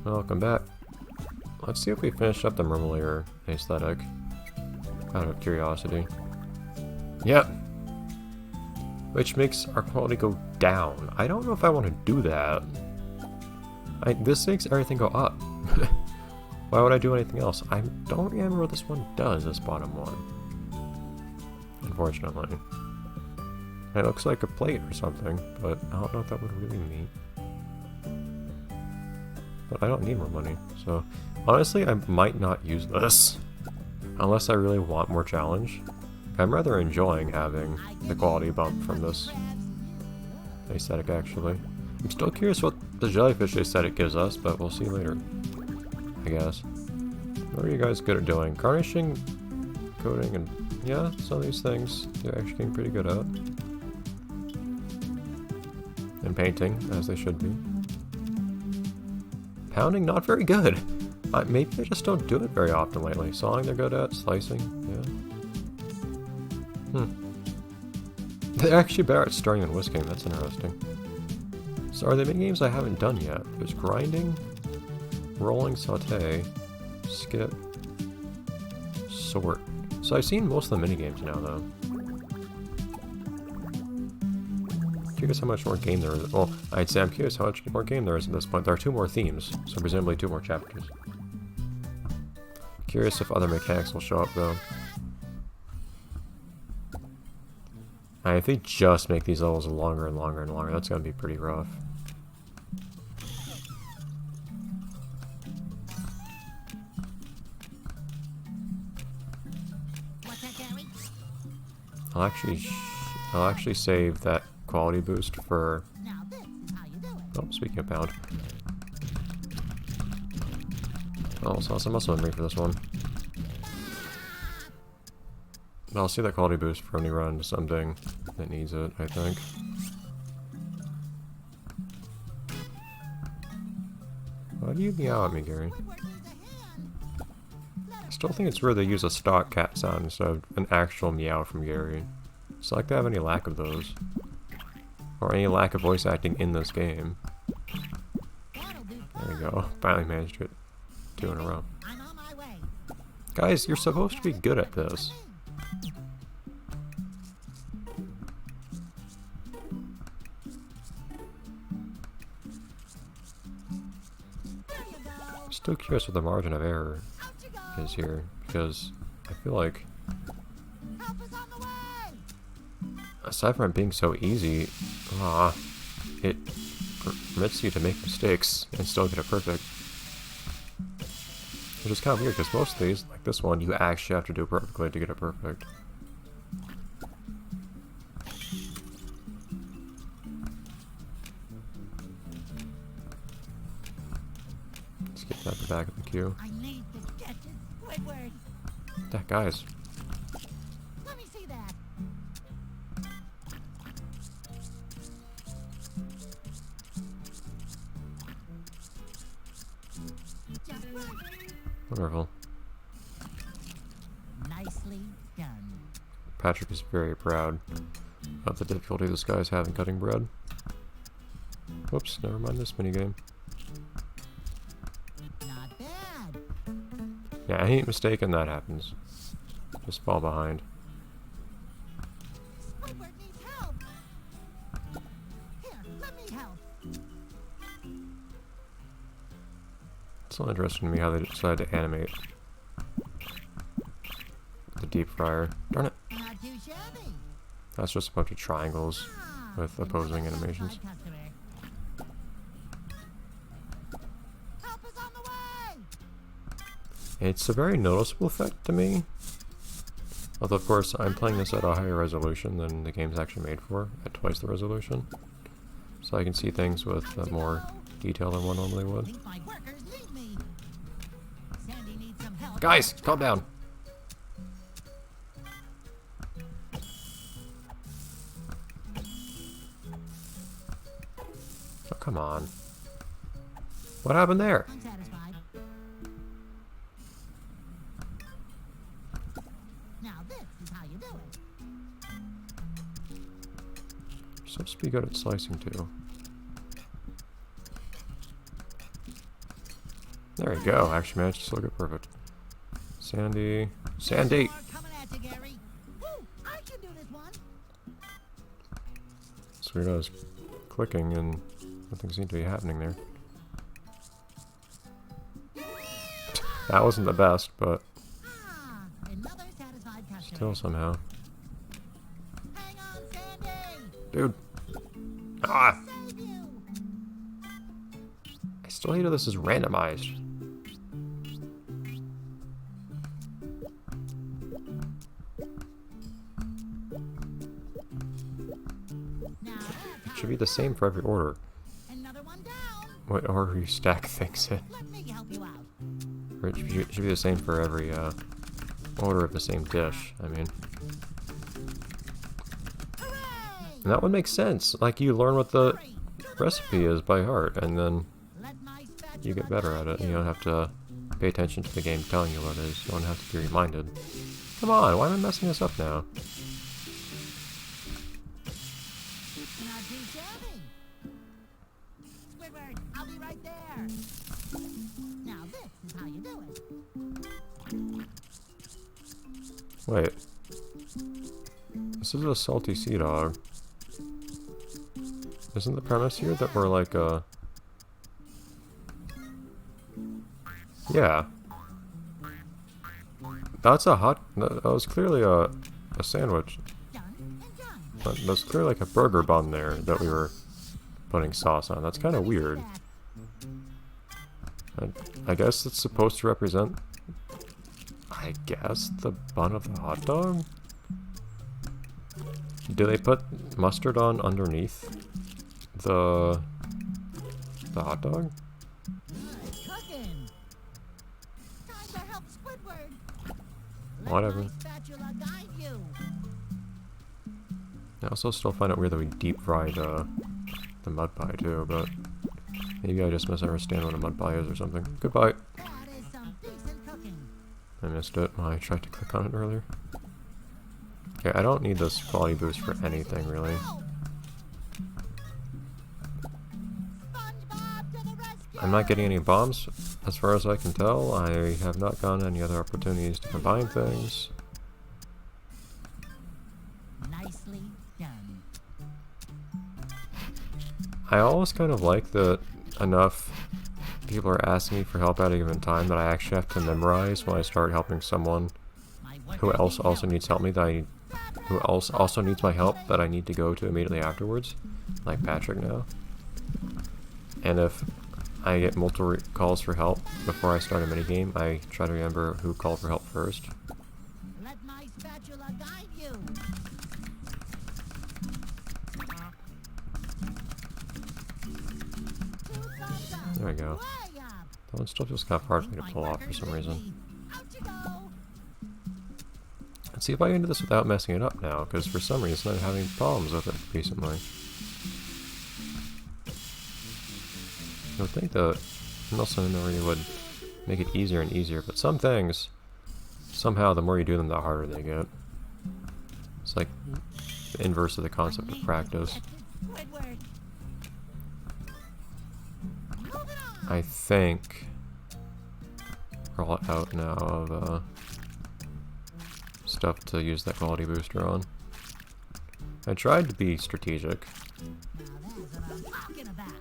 Welcome back. Let's see if we finished up the Mermalier aesthetic. Out of curiosity. Yep. Which makes our quality go down. I don't know if I want to do that. This makes everything go up. Why would I do anything else? I don't remember what this one does, this bottom one. Unfortunately. It looks like a plate or something, but I don't know if that would really mean. But I don't need more money, so honestly I might not use this. Unless I really want more challenge. I'm rather enjoying having the quality bump from this aesthetic actually. I'm still curious what the jellyfish aesthetic gives us, but we'll see later. I guess. What are you guys good at doing? Garnishing, coating, and yeah, some of these things they're actually getting pretty good at. And painting, as they should be. Pounding, not very good. Maybe they just don't do it very often lately. Sawing they're good at, slicing, yeah. They're actually better at stirring than whisking, that's interesting. So are there mini games I haven't done yet? There's grinding, rolling, saute, skip, sort. So I've seen most of the mini games now though. Curious how much more game there is. Well, I'd say I'm curious how much more game there is at this point. There are 2 more themes, so presumably 2 more chapters. Curious if other mechanics will show up though. And if they just make these levels longer and longer and longer, that's gonna be pretty rough. I'll actually save that quality boost for. Oh, speaking of pound. Oh, saw some muscle memory for this one. I'll see that quality boost for when we run into something that needs it, I think. Why do you meow at me, Gary? I still think it's weird they use a stock cat sound instead of an actual meow from Gary. It's like they have any lack of those. Or any lack of voice acting in this game. There we go. Finally managed to get 2 in a row. Guys, you're supposed to be good at this. I'm still curious what the margin of error is here, because I feel like aside from it being so easy, it permits you to make mistakes and still get it perfect. Which is kind of weird, because most of these, like this one, you actually have to do it perfectly to get it perfect. Let's get that at the back of the queue. That guys. Let me see that. Wonderful. Nicely done. Patrick is very proud of the difficulty this guy's having cutting bread. Whoops, never mind this minigame. Not bad. Yeah, any mistake and that happens. Just fall behind. Squidward needs help. Here, let me help. It's so interesting to me how they decided to animate the deep fryer. Darn it. Not too shabby. That's just a bunch of triangles with opposing animations. Help is on the way. It's a very noticeable effect to me. Although, of course, I'm playing this at a higher resolution than the game's actually made for, at twice the resolution. So I can see things with more detail than one normally would. My workers need me. Sandy needs some help. Guys, calm down! Oh, come on. What happened there? Unsatisfied. Now this is how you do it. You're supposed to be good at slicing too. There you go. Actually managed to still get perfect. Sandy. Sandy! Coming at you, Gary. Woo, I can do this one. Sweet, I was clicking and nothing seemed to be happening there. That wasn't the best, but Ah, another satisfied customer. still somehow. Hang on, Sandy. Dude! Ah! Save you. I still hate how this is randomized. Now It should be the same for every order. another one down. What order you stack things in. Let me help you out. Or it should be the same for every order of the same dish. I mean, Hooray! and that would make sense. Like, you learn what the recipe is by heart, and then Let my spatula you get better at it. You don't have to pay attention to the game telling you what it is. You don't have to be reminded. Come on, why am I messing this up now? Not too shabby. Squidward, I'll be right there. Now this is how you do it. Wait. This is a salty sea dog. Isn't the premise here that we're like a... Yeah. That's a hot... That was clearly a sandwich. Done and done. There's clearly like a burger bun there that we were putting sauce on. That's kind of weird. I guess it's supposed to represent... I guess the bun of the hot dog? Do they put mustard on underneath the hot dog? Good cooking. Time to help Squidward. Let Whatever. my spatula guide you. I also still find it weird that we deep fried the mud pie too, but maybe I just misunderstand what a mud pie is or something. Goodbye. That is some decent cooking. I missed it when I tried to click on it earlier. Okay, I don't need this quality boost for anything really. Help! Spongebob to the rescue! I'm not getting any bombs as far as I can tell. I have not gotten any other opportunities to combine things. Nicely done. I always kind of like that enough people are asking me for help at a given time that I actually have to memorize when I start helping someone My who workers else need also help. needs help me that I who else also needs my help that I need to go to immediately afterwards, like Patrick now. And if I get multiple calls for help before I start a minigame, I try to remember who called for help first. Let my spatula guide you. Two thumbs up. There we go. Way up. That one still feels kind of hard for me to My pull off for workers some are reason. ready. Out you go. Let's see if I can do this without messing it up now, because for some reason I'm having problems with it recently. I would think that Nelson memory would make it easier and easier, but some things, somehow the more you do them, the harder they get. It's like the inverse of the concept of practice. Squidward. Moving on. I think we're all out now of stuff to use that quality booster on. I tried to be strategic. Now that's what I'm talking about.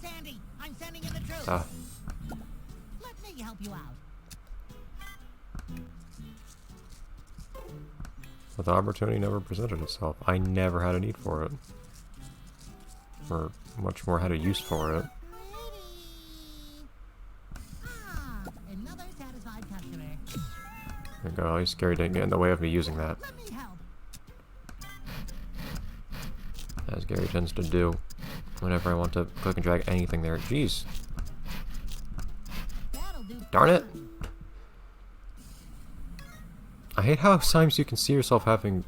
Sandy, I'm sending in the troops. Ah, Let me help you out. but the opportunity never presented itself. I never had a need for it. Or much more had a use for it. Ah, another satisfied customer. There you go, at least Gary didn't get in the way of me using that, Let me help. as Gary tends to do whenever I want to click and drag anything there. Jeez, That'll do. darn it! I hate how sometimes you can see yourself having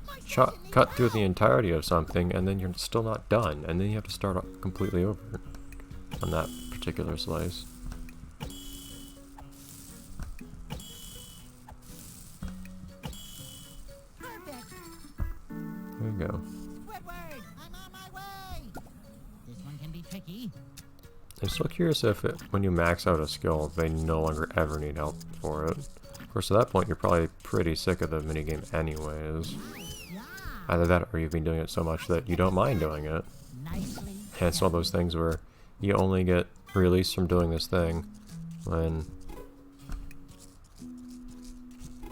cut through the entirety of something and then you're still not done, and then you have to start completely over on that particular slice. Perfect. There you go. Squidward, I'm on my way. This one can be tricky. I still curious if when you max out a skill, they no longer ever need help for it. Of course, at that point, you're probably pretty sick of the minigame anyways. Either that, or you've been doing it so much that you don't mind doing it. And it's one of those things where you only get released from doing this thing when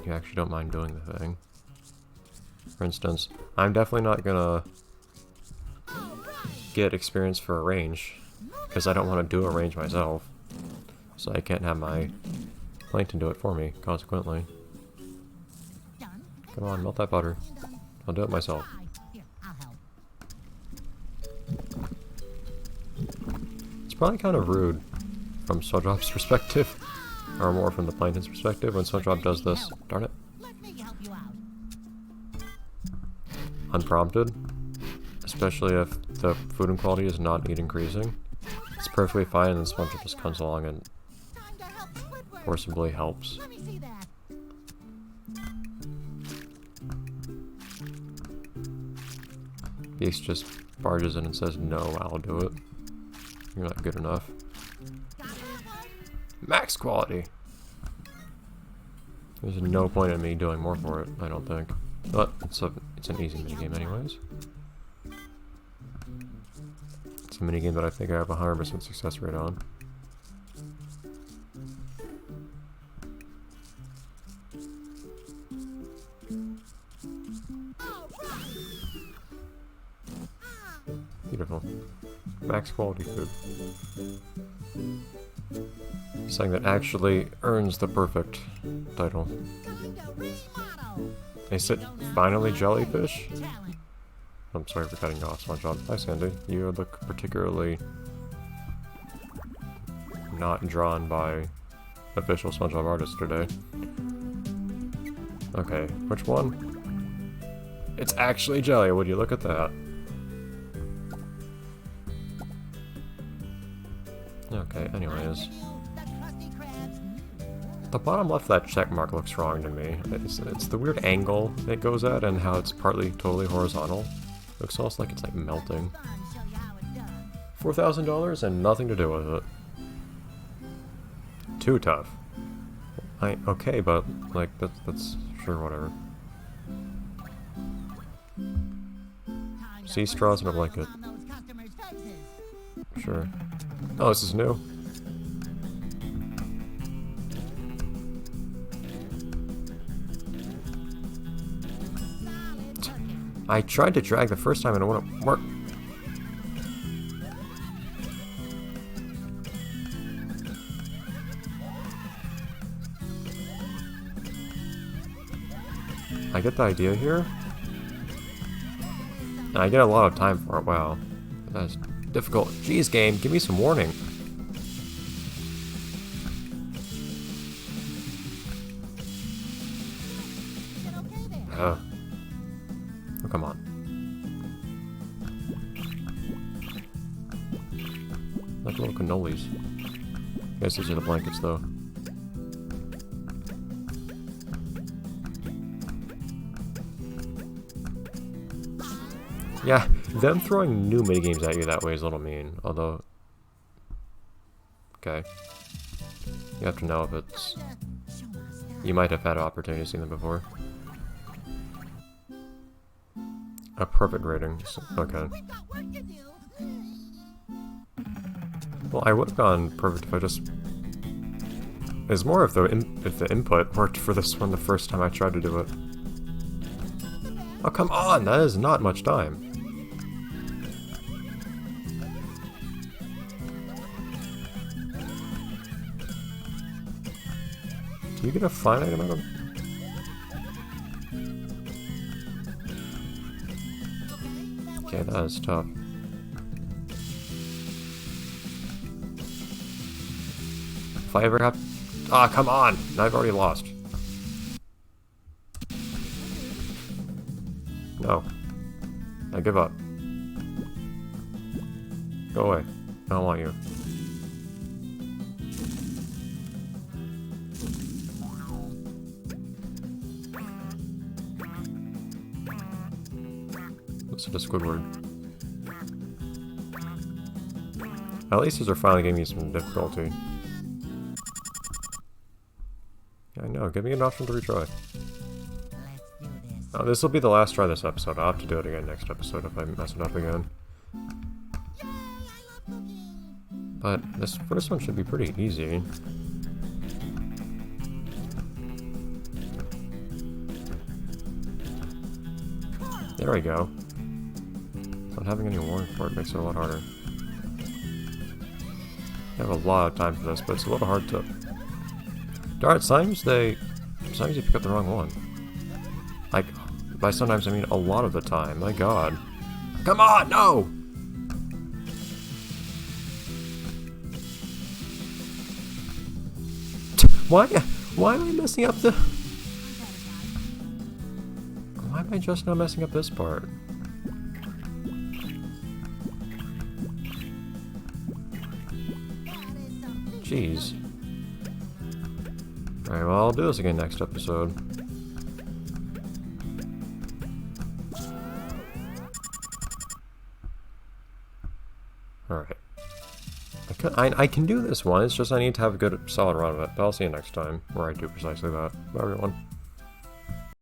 you actually don't mind doing the thing. For instance, I'm definitely not gonna get experience for a range because I don't want to do a range myself, so I can't have my plankton do it for me, consequently. Come on, melt that butter. I'll do it myself. It's probably kind of rude from Spongebob's perspective, or more from the plankton's perspective, when Spongebob does this. Darn it. Unprompted. Especially if the food quality is not increasing. It's perfectly fine, and then SpongeBob just comes along and forcibly helps. Beast just barges in and says, "No, I'll do it. You're not good enough." Max quality! There's no point in me doing more for it, I don't think. But it's an easy minigame anyways. It's a minigame that I think I have a 100% success rate on. Beautiful. Max quality food. Something that actually earns the perfect title. Is it finally jellyfish? I'm sorry for cutting you off, SpongeBob. Hi, Sandy. You look particularly not drawn by official SpongeBob artists today. Okay, which one? It's actually jelly. Would you look at that? Okay, anyways. The bottom left of that check mark looks wrong to me. It's the weird angle it goes at and how it's partly totally horizontal. Looks almost like it's like melting. $4,000 and nothing to do with it. Too tough. Okay, but like that's sure, whatever. Sea straws and a blanket. Sure. Oh, this is new. I tried to drag the first time and it wouldn't work. I get the idea here. And I get a lot of time for it, wow. That's difficult. Jeez, game, give me some warning. Oh, come on. Like little cannolis. I guess these are the blankets, though. Yeah, them throwing new minigames at you that way is a little mean, although... Okay. You have to know if it's... You might have had an opportunity to see them before. A perfect rating. Okay. Well, I would have gone perfect if I just... It's more if the input worked for this one the first time I tried to do it. Oh, come on! That is not much time. Do you get a finite amount of... Okay, that is tough. If I ever have... Ah, come on! I've already lost. No. I give up. Go away. I don't want you. What's a Squidward? At least these are finally giving me some difficulty. Yeah, I know. Give me an option to retry. Let's do this. Oh, this will be the last try this episode. I'll have to do it again next episode if I mess it up again. Yay! I love cooking. But this first one should be pretty easy. There we go. Not having any warning for it makes it a lot harder. I have a lot of time for this, but it's a little hard to... Darn it, sometimes you pick up the wrong one. Like, by sometimes I mean a lot of the time, my god. Come on, no! Why am I messing up the... Why am I just now messing up this part? Jeez. Alright, well, I'll do this again next episode. Alright. I can do this one, it's just I need to have a good solid run of it, but I'll see you next time, where I do precisely that. Bye everyone.